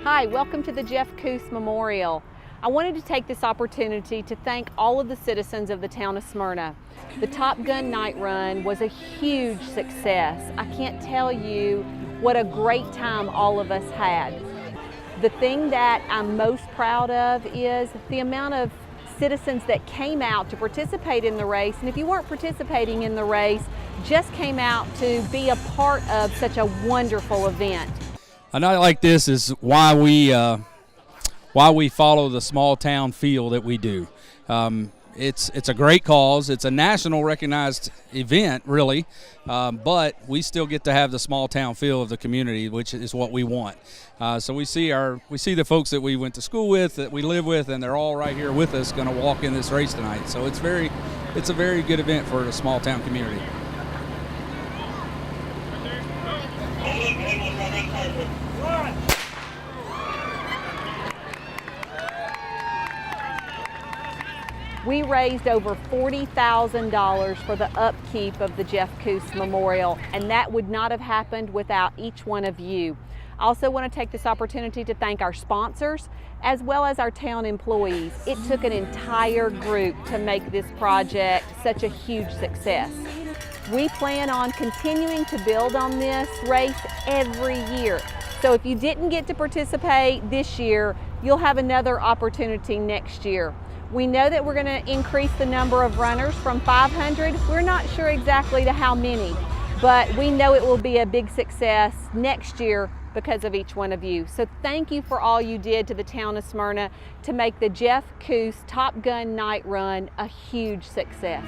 Hi, welcome to the Jeff Kuss Memorial. I wanted to take this opportunity to thank all of the citizens of the town of Smyrna. The Top Gun Night Run was a huge success. I can't tell you what a great time all of us had. The thing that I'm most proud of is the amount of citizens that came out to participate in the race, and if you weren't participating in the race, just came out to be a part of such a wonderful event. A night like this is why we follow the small town feel that we do. It's a great cause. It's a national recognized event, really, but we still get to have the small town feel of the community, which is what we want. So we see the folks that we went to school with, that we live with, and they're all right here with us, going to walk in this race tonight. So it's a very good event for the small town community. We raised over $40,000 for the upkeep of the Jeff Kuss Memorial, and that would not have happened without each one of you. I also want to take this opportunity to thank our sponsors as well as our town employees. It took an entire group to make this project such a huge success. We plan on continuing to build on this race every year. So if you didn't get to participate this year, you'll have another opportunity next year. We know that we're going to increase the number of runners from 500. We're not sure exactly to how many, but we know it will be a big success next year because of each one of you. So thank you for all you did to the town of Smyrna to make the Jeff Kuss Top Gun Night Run a huge success.